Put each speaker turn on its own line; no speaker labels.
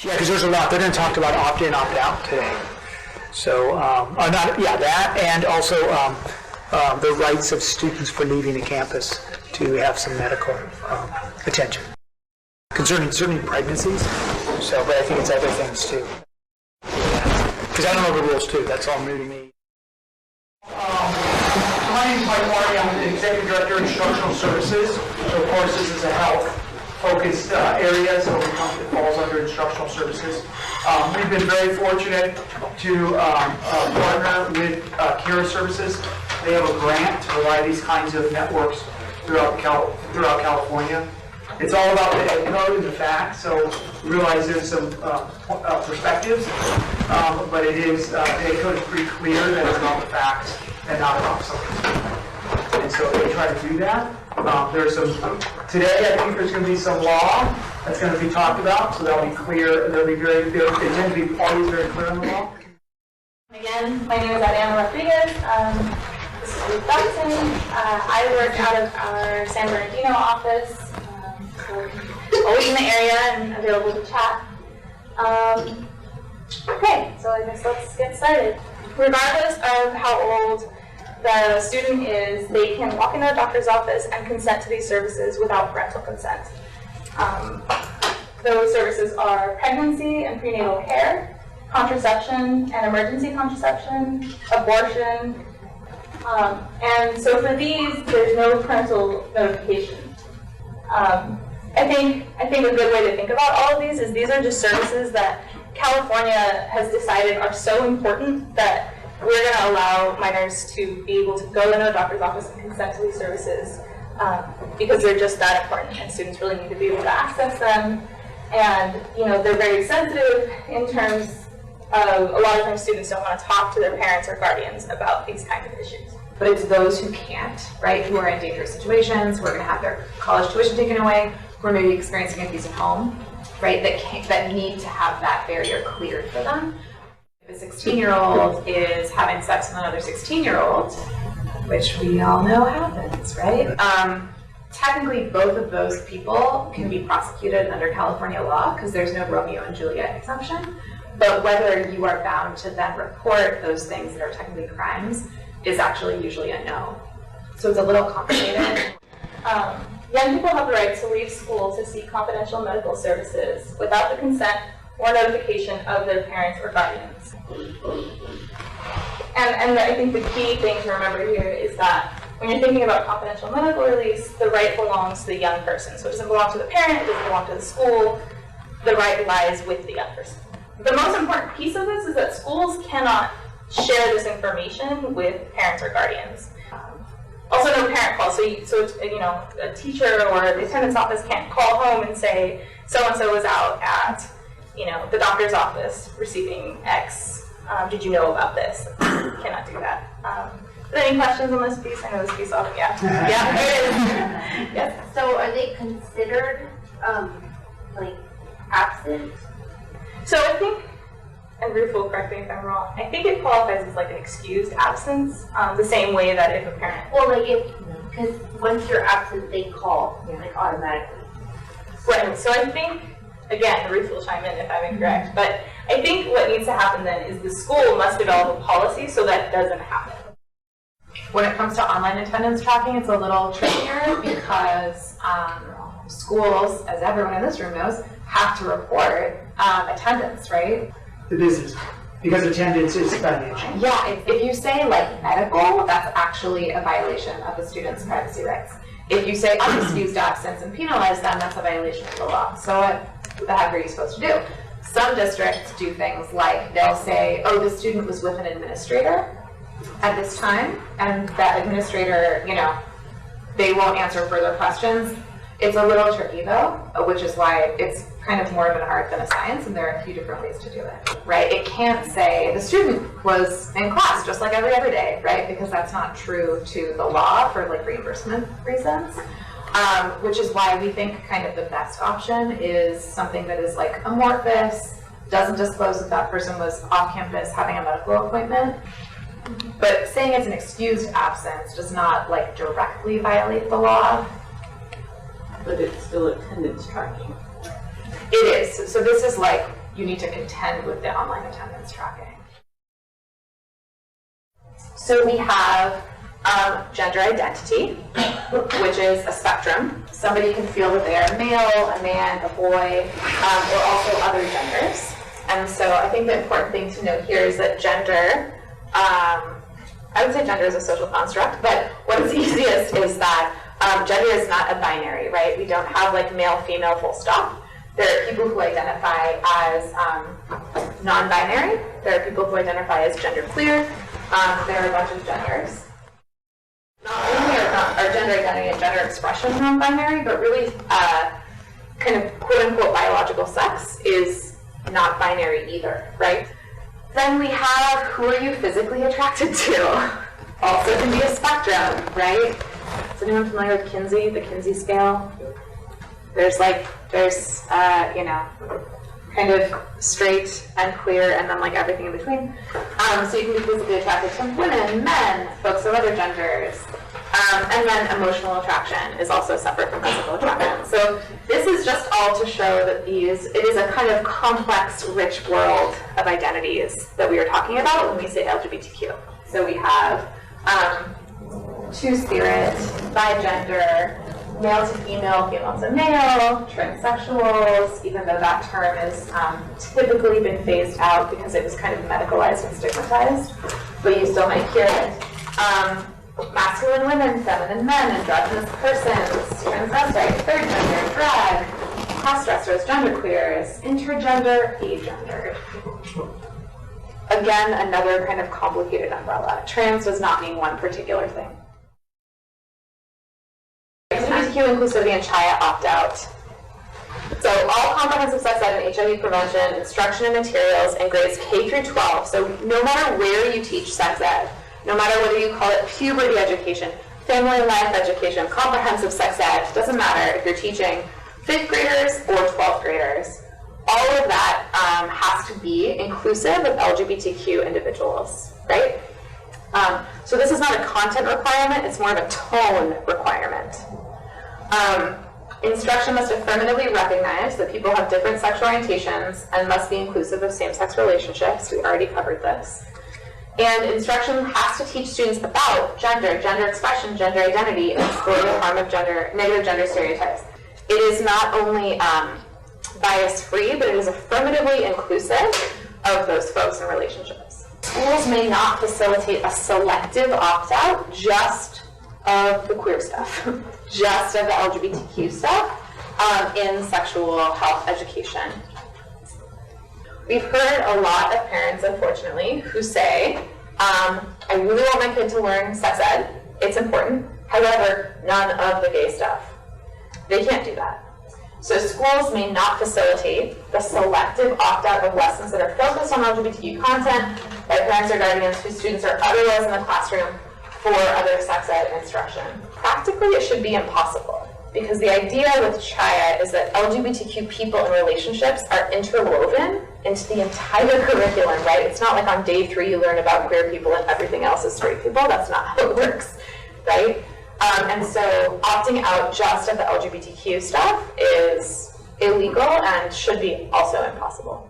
Yeah, because there's a lot. They're going to talk about opt-in, opt-out today. So, that, and also the rights of students for leaving the campus to have some medical attention concerning certainly pregnancies. So, but I think it's other things too. Because I don't know the rules too. That's all new to me. My name is Mike Marty. I'm the Executive Director of Instructional Services. So, of course, this is a health-focused area, so it falls under instructional services. We've been very fortunate to partner with Kira Services. They have a grant to provide these kinds of networks throughout California. It's all about the ed code and the facts, so realize there's some perspectives, but it is, the ed code is pretty clear that it's about the facts and not about something. And so they try to do that. There's some, today I think there's going to be some law that's going to be talked about, so that'll be clear, they'll be very, they tend to be always very clear on the law.
Again, my name is Adriana Rodriguez. This is Ruth Dodson. I work out of our San Bernardino office, so always in the area and available to chat. Okay, so I guess let's get started. Regardless of how old the student is, they can walk into a doctor's office and consent to these services without parental consent. Those services are pregnancy and prenatal care, contraception and emergency contraception, abortion, and so for these, there's no parental notification. I think a good way to think about all of these are just services that California has decided are so important that we're going to allow minors to be able to go into a doctor's office and consent to these services because they're just that important, and students really need to be able to access them. And they're very sensitive in terms of a lot of times students don't want to talk to their parents or guardians about these kinds of issues.
But it's those who can't, right, who are in dangerous situations, who are going to have their college tuition taken away, who are maybe experiencing abuse at home, right, that need to have that barrier cleared for them. If a 16-year-old is having sex with another 16-year-old, which we all know happens, right? Technically, both of those people can be prosecuted under California law because there's no Romeo and Juliet exception. But whether you are bound to then report those things that are technically crimes is actually usually a no. So it's a little complicated.
Young people have the right to leave school to seek confidential medical services without the consent or notification of their parents or guardians. And I think the key thing to remember here is that when you're thinking about confidential medical release, the right belongs to the young person. So it doesn't belong to the parent, it doesn't belong to the school. The right lies with the young person. The most important piece of this is that schools cannot share this information with parents or guardians. Also, no parent calls. So a teacher or the attendance office can't call home and say so-and-so was out at the doctor's office receiving X. Did you know about this? Cannot do that. Are there any questions on this piece? I know this piece often, yeah. Yeah, there is. Yes.
So are they considered absent?
So I think, and Ruth will correct me if I'm wrong, I think it qualifies as like an excused absence, the same way that if a parent...
Well, because once you're absent, they call, automatically.
Right, so I think, again, Ruth will chime in if I'm incorrect, but I think what needs to happen then is the school must develop a policy so that doesn't happen.
When it comes to online attendance tracking, it's a little trickier because schools, as everyone in this room knows, have to report attendance, right?
The business, because attendance is financial.
Yeah, if you say medical, that's actually a violation of the student's privacy rights. If you say unexcused absence and penalize them, that's a violation of the law. So what the heck are you supposed to do? Some districts do things like they'll say, oh, the student was with an administrator at this time, and that administrator, they won't answer further questions. It's a little tricky though, which is why it's kind of more of an art than a science, and there are a few different ways to do it, right? It can't say the student was in class just like every other day, right? Because that's not true to the law for reimbursement reasons, which is why we think kind of the best option is something that is amorphous, doesn't disclose that that person was off campus having a medical appointment, but saying it's an excused absence does not directly violate the law.
But it's still attendance tracking.
It is. So this is you need to contend with the online attendance tracking. So we have gender identity, which is a spectrum. Somebody can feel that they are male, a man, a boy, or also other genders. And so I think the important thing to note here is that gender, I would say gender is a social construct, but what is easiest is that gender is not a binary, right? We don't have like male, female, full stop. There are people who identify as non-binary. There are people who identify as genderqueer. There are a bunch of genders. Not only are gender identity and gender expression non-binary, but really kind of quote-unquote biological sex is not binary either, right? Then we have who are you physically attracted to? Also can be a spectrum, right? Is anyone familiar with Kinsey, the Kinsey scale? There's you know, kind of straight and queer and then like everything in between. So you can be physically attracted to women, men, folks of other genders. And then emotional attraction is also separate from physical attraction. So this is just all to show that it is a kind of complex, rich world of identities that we are talking about when we say LGBTQ. So we have two-spirit, bigender, male to female, female to male, transsexuals, even though that term is typically been phased out because it was kind of medicalized and stigmatized, but you still might hear it. Masculine women, feminine men, androgynous persons, transvestite, third gender, drag, cross-dressers, genderqueers, intergender, agendered. Again, another kind of complicated umbrella. Trans does not mean one particular thing. LGBTQ inclusivity and CHIA opt-out. So all comprehensive sex ed and HIV prevention, instruction and materials, and grades K through 12. So no matter where you teach sex ed, no matter whether you call it puberty education, family life education, comprehensive sex ed, doesn't matter if you're teaching 5th graders or 12th graders, all of that has to be inclusive of LGBTQ individuals, right? So this is not a content requirement, it's more of a tone requirement. Instruction must affirmatively recognize that people have different sexual orientations and must be inclusive of same-sex relationships. We already covered this. And instruction has to teach students about gender, gender expression, gender identity, and exploring the harm of negative gender stereotypes. It is not only bias-free, but it is affirmatively inclusive of those folks and relationships. Schools may not facilitate a selective opt-out just of the queer stuff, just of the LGBTQ stuff in sexual health education. We've heard a lot of parents, unfortunately, who say, I really want my kid to learn sex ed, it's important, however, none of the gay stuff. They can't do that. So schools may not facilitate the selective opt-out of lessons that are focused on LGBTQ content by parents or guardians whose students are otherwise in the classroom for other sex ed instruction. Practically, it should be impossible, because the idea with CHIA is that LGBTQ people and relationships are interwoven into the entire curriculum, right? It's not like on day 3 you learn about queer people and everything else is straight people. That's not how it works, right? And so opting out just of the LGBTQ stuff is illegal and should be also impossible.